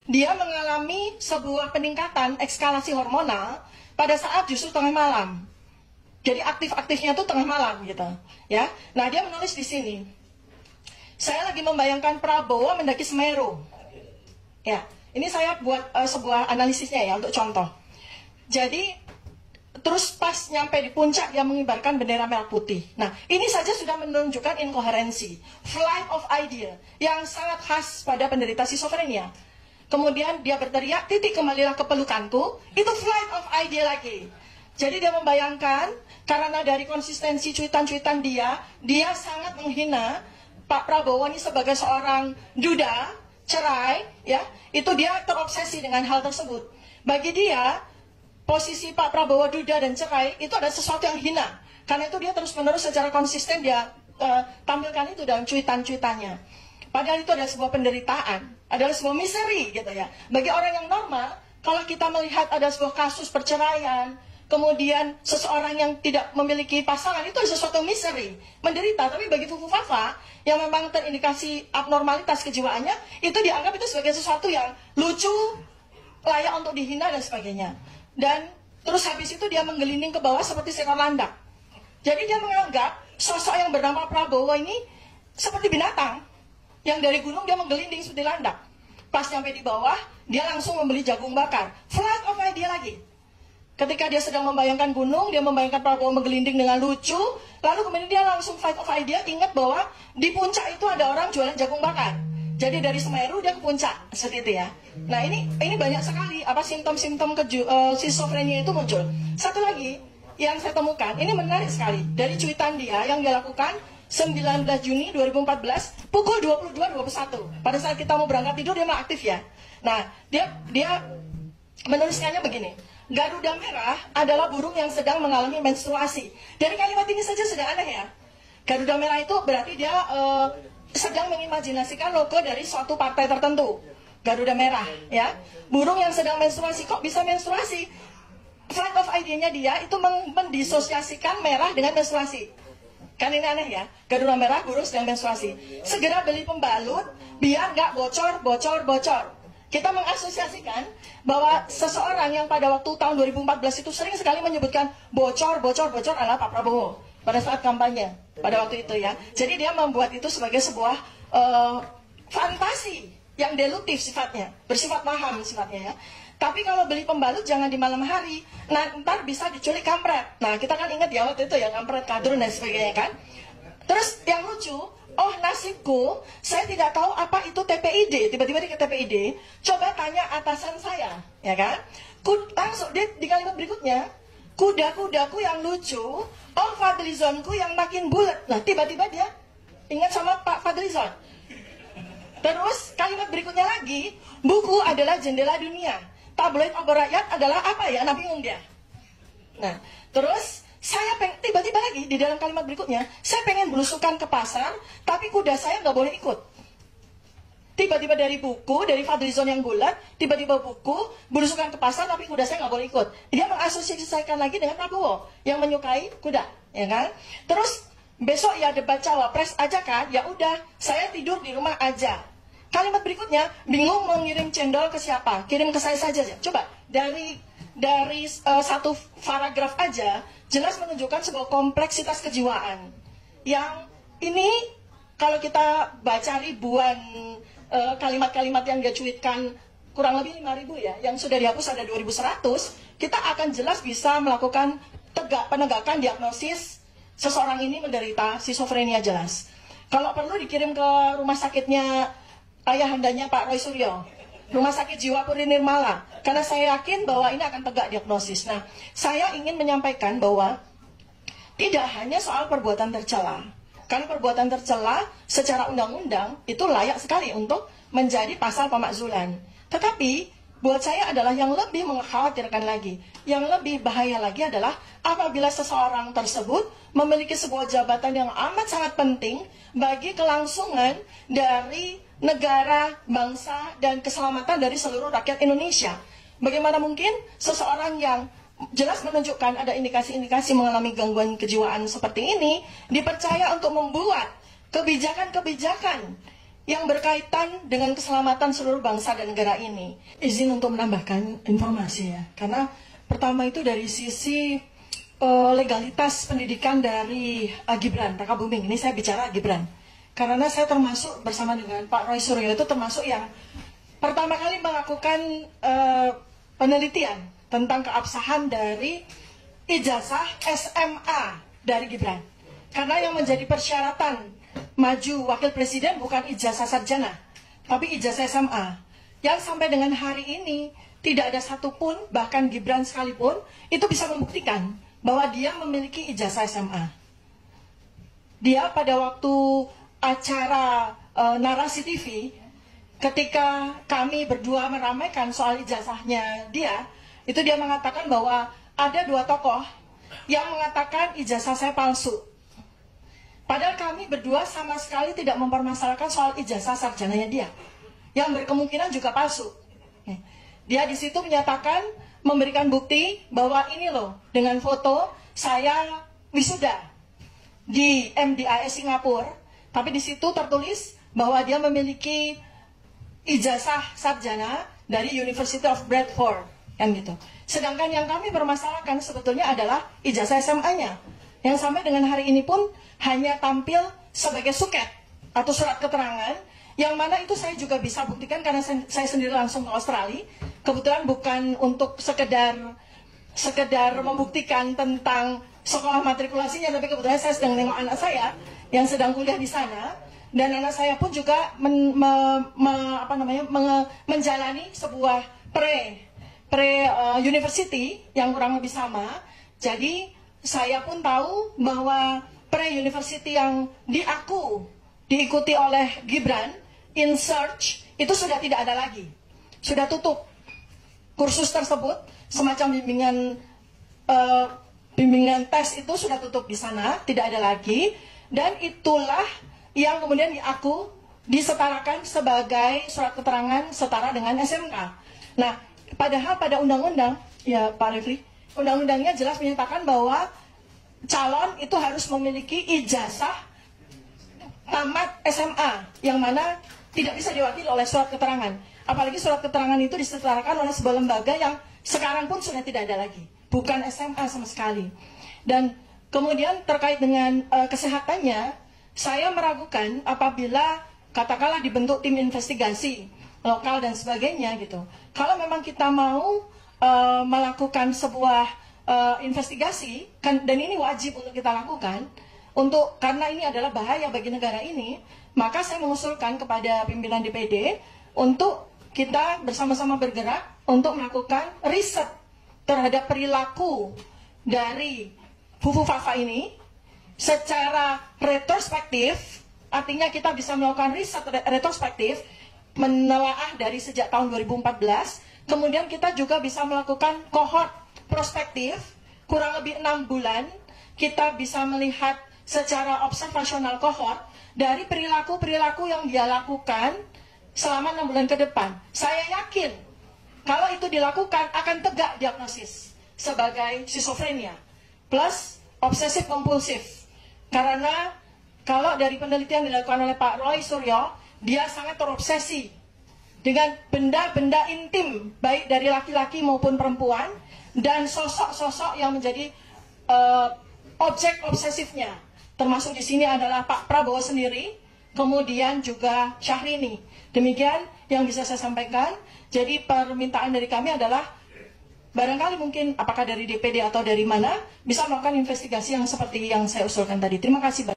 dia mengalami sebuah peningkatan ekskalasi hormonal pada saat justru tengah malam. Jadi aktif-aktifnya tuh tengah malam gitu, ya. Nah, dia menulis di sini. Saya lagi membayangkan Prabowo mendaki Semeru. Ya, ini saya buat sebuah analisisnya ya untuk contoh. Jadi terus pas nyampe di puncak dia mengibarkan bendera merah putih. Nah, ini saja sudah menunjukkan inkoherensi, flight of idea yang sangat khas pada penderita schizophrenia. Kemudian dia berteriak, titik kembalilah ke pelukanku, itu flight of idea lagi. Jadi dia membayangkan, karena dari konsistensi cuitan-cuitan dia sangat menghina Pak Prabowo ini sebagai seorang duda, cerai, ya, itu dia terobsesi dengan hal tersebut. Bagi dia, posisi Pak Prabowo duda dan cerai itu ada sesuatu yang hina. Karena itu dia terus-menerus secara konsisten dia tampilkan itu dalam cuitan-cuitannya. Padahal itu adalah sebuah penderitaan, adalah sebuah misteri gitu ya. Bagi orang yang normal, kalau kita melihat ada sebuah kasus perceraian, kemudian seseorang yang tidak memiliki pasangan, itu adalah sesuatu misteri, menderita. Tapi bagi Fufu Fafa yang memang terindikasi abnormalitas kejiwaannya, itu dianggap itu sebagai sesuatu yang lucu, layak untuk dihina dan sebagainya. Dan terus habis itu dia menggelinding ke bawah seperti seekor landak. Jadi dia menganggap sosok yang bernama Prabowo ini seperti binatang yang dari gunung dia menggelinding seperti landak. Pas sampai di bawah, dia langsung membeli jagung bakar. Flight of idea lagi. Ketika dia sedang membayangkan gunung, dia membayangkan Prabowo menggelinding dengan lucu, lalu kemudian dia langsung flight of idea ingat bahwa di puncak itu ada orang jualan jagung bakar. Jadi dari Semeru dia ke puncak, seperti itu ya. Nah ini banyak sekali apa simptom-simptom schizophrenia itu muncul. Satu lagi yang saya temukan, ini menarik sekali dari cuitan dia yang dia lakukan 19 Juni 2014 pukul 22.21. Pada saat kita mau berangkat tidur dia malah aktif ya. Nah dia menuliskannya begini. Garuda merah adalah burung yang sedang mengalami menstruasi. Dari kalimat ini saja sudah aneh ya. Garuda merah itu berarti dia sedang mengimajinasikan logo dari suatu partai tertentu. Garuda merah ya. Burung yang sedang menstruasi, kok bisa menstruasi? Flight of idea-nya dia itu mendisosiasikan merah dengan menstruasi. Kan ini aneh ya. Garuda merah, burung sedang menstruasi. Segera beli pembalut biar nggak bocor. Kita mengasosiasikan bahwa seseorang yang pada waktu tahun 2014 itu sering sekali menyebutkan bocor adalah Pak Prabowo pada saat kampanye pada waktu itu ya. Jadi dia membuat itu sebagai sebuah fantasi yang deluktif sifatnya, bersifat paham sifatnya ya. Tapi kalau beli pembalut jangan di malam hari, nah ntar bisa diculik kampret. Nah kita kan ingat ya waktu itu ya, kampret kadrun dan sebagainya kan. Terus yang lucu, oh nasibku, saya tidak tahu apa itu TPID. Tiba-tiba di TPID, coba tanya atasan saya, ya kan? Langsung di kalimat berikutnya, kuda-kudaku yang lucu, oh Fadlizonku yang makin bulat. Nah tiba-tiba dia ingat sama Pak Fadlizon. Terus kalimat berikutnya lagi, buku adalah jendela dunia, tabloid obor rakyat adalah apa ya? Nah bingung dia. Nah terus saya tiba-tiba lagi di dalam kalimat berikutnya, saya pengen belusukan ke pasar, tapi kuda saya nggak boleh ikut. Tiba-tiba dari buku, dari Fadlizon yang bulat, tiba-tiba buku, belusukan ke pasar, tapi kuda saya nggak boleh ikut. Dia mengasosiasikan lagi dengan Prabowo yang menyukai kuda, ya kan? Terus besok ya debat cawapres aja kan? Ya udah, saya tidur di rumah aja. Kalimat berikutnya, bingung mau ngirim cendol ke siapa? Kirim ke saya saja. Coba dari satu paragraf aja jelas menunjukkan sebuah kompleksitas kejiwaan yang ini kalau kita baca ribuan kalimat-kalimat yang dia cuitkan, kurang lebih 5.000 ya, yang sudah dihapus ada 2.100, kita akan jelas bisa melakukan penegakan diagnosis seseorang ini menderita schizophrenia jelas. Kalau perlu dikirim ke rumah sakitnya ayahandanya Pak Roy Suryo, Rumah Sakit Jiwa Puri Nirmala, karena saya yakin bahwa ini akan tegak diagnosis. Nah, saya ingin menyampaikan bahwa tidak hanya soal perbuatan tercela, karena perbuatan tercela secara undang-undang itu layak sekali untuk menjadi pasal pemakzulan. Tetapi buat saya adalah yang lebih mengkhawatirkan lagi, yang lebih bahaya lagi adalah apabila seseorang tersebut memiliki sebuah jabatan yang amat sangat penting bagi kelangsungan dari negara, bangsa, dan keselamatan dari seluruh rakyat Indonesia. Bagaimana mungkin seseorang yang jelas menunjukkan ada indikasi-indikasi mengalami gangguan kejiwaan seperti ini dipercaya untuk membuat kebijakan-kebijakan yang berkaitan dengan keselamatan seluruh bangsa dan negara ini. Izin untuk menambahkan informasi ya, karena pertama itu dari sisi legalitas pendidikan dari Gibran Rakabuming. Ini saya bicara Gibran, karena saya termasuk bersama dengan Pak Roy Suryo itu termasuk yang pertama kali melakukan penelitian tentang keabsahan dari ijazah SMA dari Gibran. Karena yang menjadi persyaratan maju wakil presiden bukan ijazah sarjana, tapi ijazah SMA. Yang sampai dengan hari ini tidak ada satupun, bahkan Gibran sekalipun, itu bisa membuktikan bahwa dia memiliki ijazah SMA. Dia pada waktu acara Narasi TV, ketika kami berdua meramaikan soal ijazahnya dia, itu dia mengatakan bahwa ada dua tokoh yang mengatakan ijazah saya palsu. Padahal kami berdua sama sekali tidak mempermasalahkan soal ijazah sarjananya dia, yang berkemungkinan juga palsu. Dia di situ menyatakan, memberikan bukti bahwa ini loh, dengan foto saya wisuda di MDIS Singapura, tapi di situ tertulis bahwa dia memiliki ijazah sarjana dari University of Bradford, kan gitu. Sedangkan yang kami permasalahkan sebetulnya adalah ijazah SMA-nya, yang sampai dengan hari ini pun hanya tampil sebagai suket atau surat keterangan, yang mana itu saya juga bisa buktikan karena saya sendiri langsung ke Australia. Kebetulan bukan untuk sekedar membuktikan tentang sekolah matrikulasinya, tapi kebetulan saya sedang menengok anak saya yang sedang kuliah di sana, dan anak saya pun juga menjalani sebuah pre-university yang kurang lebih sama. Jadi saya pun tahu bahwa pre-university yang diikuti oleh Gibran, In Search, itu sudah tidak ada lagi. Sudah tutup. Kursus tersebut, semacam bimbingan tes itu sudah tutup di sana, tidak ada lagi. Dan itulah yang kemudian disetarakan sebagai surat keterangan setara dengan SMK. Nah, padahal pada undang-undang, ya Pak Refli, undang-undangnya jelas menyatakan bahwa calon itu harus memiliki ijazah tamat SMA, yang mana tidak bisa diwakili oleh surat keterangan. Apalagi surat keterangan itu disetarakan oleh sebuah lembaga yang sekarang pun sudah tidak ada lagi, bukan SMA sama sekali. Dan kemudian terkait dengan kesehatannya, saya meragukan apabila katakanlah dibentuk tim investigasi lokal dan sebagainya gitu. Kalau memang kita mau melakukan sebuah investigasi, dan ini wajib untuk kita lakukan, karena ini adalah bahaya bagi negara ini, maka saya mengusulkan kepada pimpinan DPD untuk kita bersama-sama bergerak untuk melakukan riset terhadap perilaku dari Fufu Fafa ini secara retrospektif. Artinya kita bisa melakukan riset retrospektif, menelaah dari sejak tahun 2014, kemudian kita juga bisa melakukan kohort prospektif, kurang lebih 6 bulan, kita bisa melihat secara observasional kohort dari perilaku-perilaku yang dia lakukan selama 6 bulan ke depan. Saya yakin, kalau itu dilakukan akan tegak diagnosis sebagai skizofrenia plus obsesif kompulsif. Karena kalau dari penelitian dilakukan oleh Pak Roy Suryo, dia sangat terobsesi dengan benda-benda intim, baik dari laki-laki maupun perempuan, dan sosok-sosok yang menjadi objek obsesifnya. Termasuk di sini adalah Pak Prabowo sendiri, kemudian juga Syahrini. Demikian yang bisa saya sampaikan. Jadi permintaan dari kami adalah, barangkali mungkin apakah dari DPD atau dari mana, bisa melakukan investigasi yang seperti yang saya usulkan tadi. Terima kasih.